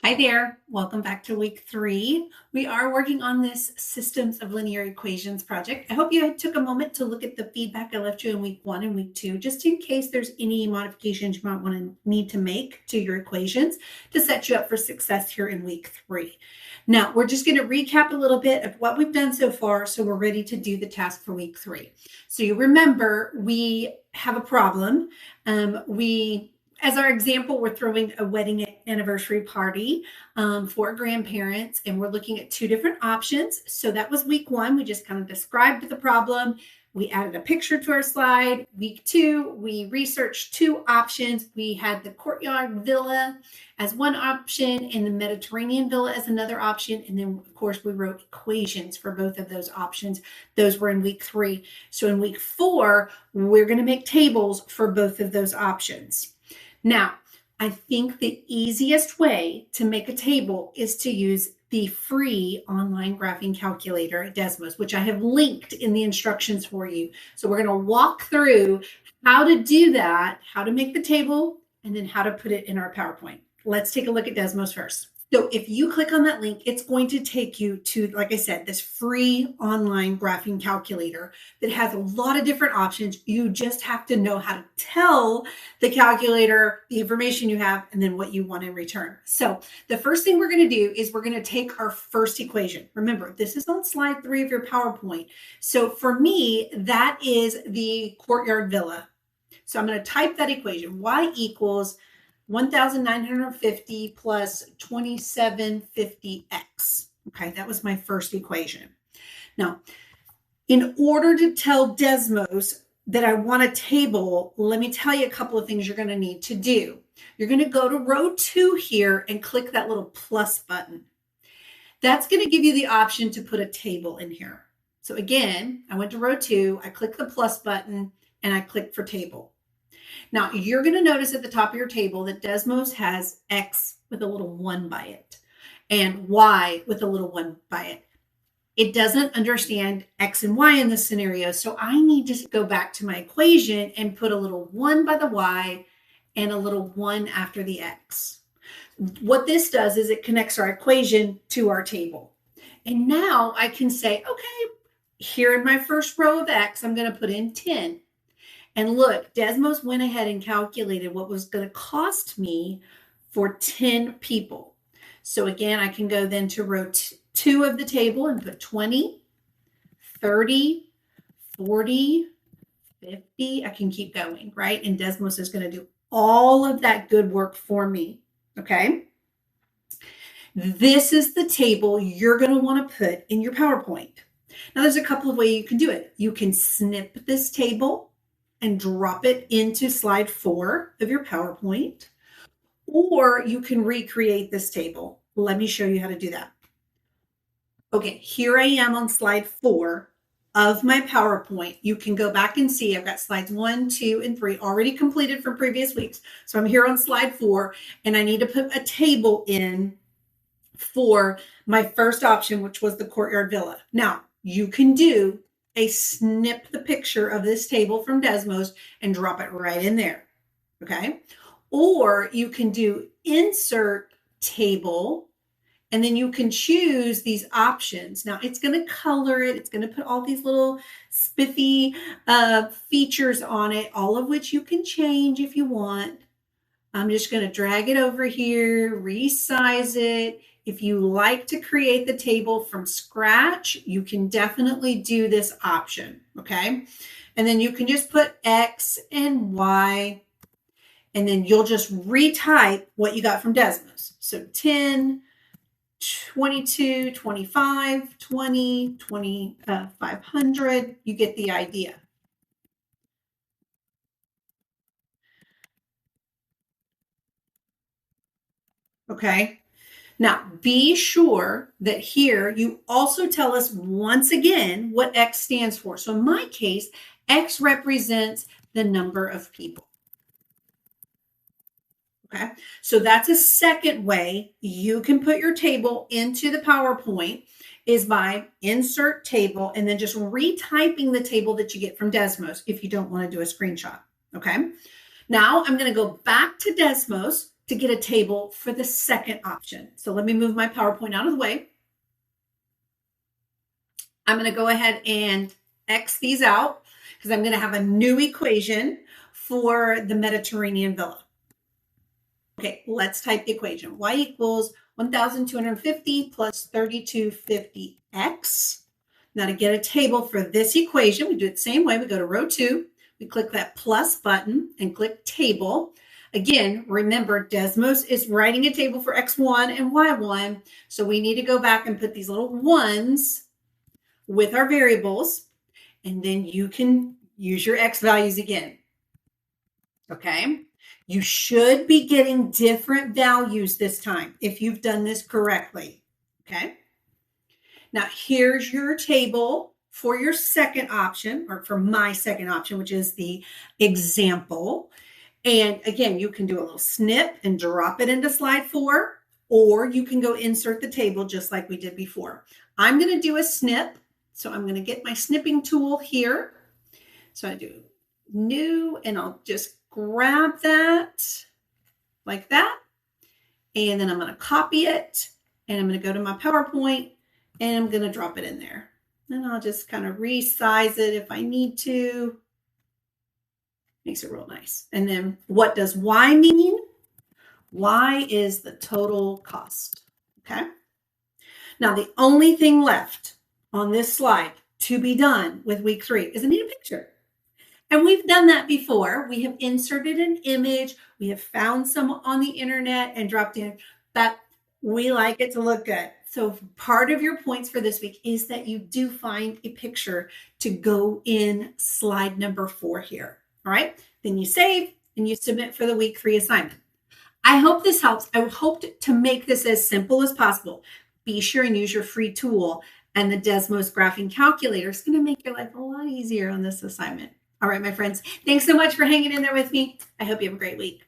Hi there, welcome back to week 3. We are working on this systems of linear equations project. I hope you took a moment to look at the feedback I left you in week 1 and week 2, just in case there's any modifications you might want to need to make to your equations to set you up for success here in week 3. Now, we're just going to recap a little bit of what we've done so far, so we're ready to do the task for week 3. So you remember, we have a problem. As our example, we're throwing a wedding anniversary party for grandparents, and we're looking at 2 different options. So that was week 1. We just kind of described the problem. We added a picture to our slide. Week 2, we researched 2 options. We had the courtyard villa as one option and the Mediterranean villa as another option. And then, of course, we wrote equations for both of those options. Those were in week 3. So in week 4, we're going to make tables for both of those options. Now, I think the easiest way to make a table is to use the free online graphing calculator at Desmos, which I have linked in the instructions for you. So we're going to walk through how to do that, how to make the table, and then how to put it in our PowerPoint. Let's take a look at Desmos first. So if you click on that link, it's going to take you to, like I said, this free online graphing calculator that has a lot of different options. You just have to know how to tell the calculator the information you have and then what you want in return. So the first thing we're going to do is we're going to take our first equation. Remember, this is on slide 3 of your PowerPoint. So for me, that is the courtyard villa. So I'm going to type that equation. Y equals 1,950 plus 2750x. Okay, that was my first equation. Now, in order to tell Desmos that I want a table, let me tell you a couple of things you're going to need to do. You're going to go to row 2 here and click that little plus button. That's going to give you the option to put a table in here. So again, I went to row 2, I clicked the plus button, and I clicked for table. Now, you're going to notice at the top of your table that Desmos has X with a little 1 by it and Y with a little 1 by it. It doesn't understand X and Y in this scenario, so I need to go back to my equation and put a little 1 by the Y and a little 1 after the X. What this does is it connects our equation to our table. And now I can say, okay, here in my first row of X, I'm going to put in 10. And look, Desmos went ahead and calculated what was going to cost me for 10 people. So again, I can go then to row 2 of the table and put 20, 30, 40, 50. I can keep going, right? And Desmos is going to do all of that good work for me, okay? This is the table you're going to want to put in your PowerPoint. Now, there's a couple of ways you can do it. You can snip this table and drop it into slide 4 of your PowerPoint, or you can recreate this table. Let me show you how to do that. Okay, here I am on slide 4 of my PowerPoint. You can go back and see I've got slides 1, 2, and 3 already completed from previous weeks. So I'm here on slide 4, and I need to put a table in for my first option, which was the courtyard villa. Now, you can do snip the picture of this table from Desmos and drop it right in there, okay? Or you can do insert table, and then you can choose these options. Now, it's going to color it. It's going to put all these little spiffy features on it, all of which you can change if you want. I'm just going to drag it over here, resize it. If you like to create the table from scratch, you can definitely do this option, okay? And then you can just put X and Y, and then you'll just retype what you got from Desmos. So 10, 22, 25, 20, 500, you get the idea. Okay? Now, be sure that here you also tell us once again what X stands for. So in my case, X represents the number of people. Okay, so that's a second way you can put your table into the PowerPoint is by insert table and then just retyping the table that you get from Desmos if you don't want to do a screenshot. Okay, now I'm going to go back to Desmos to get a table for the second option. So let me move my PowerPoint out of the way. I'm going to go ahead and X these out because I'm going to have a new equation for the Mediterranean villa. Okay, let's type the equation. Y equals 1,250 plus 3,250x. Now to get a table for this equation, we do it the same way. We go to row 2, we click that plus button and click table. Again, remember Desmos is writing a table for x1 and y1, so we need to go back and put these little ones with our variables, and then you can use your x values again. Okay? You should be getting different values this time if you've done this correctly. Okay? Now, here's your table for your second option, or for my second option, which is the example. And again, you can do a little snip and drop it into slide 4, or you can go insert the table just like we did before. I'm going to do a snip. So I'm going to get my snipping tool here. So I do new, and I'll just grab that like that. And then I'm going to copy it, and I'm going to go to my PowerPoint, and I'm going to drop it in there. And I'll just kind of resize it if I need to. Makes it real nice. And then what does Y mean? Y is the total cost. Okay. Now the only thing left on this slide to be done with week 3 is I need a picture. And we've done that before. We have inserted an image. We have found some on the internet and dropped in, but we like it to look good. So part of your points for this week is that you do find a picture to go in slide number 4 here. All right. Then you save and you submit for the week 3 assignment. I hope this helps. I hoped to make this as simple as possible. Be sure and use your free tool, and the Desmos graphing calculator is going to make your life a lot easier on this assignment. All right, my friends, thanks so much for hanging in there with me. I hope you have a great week.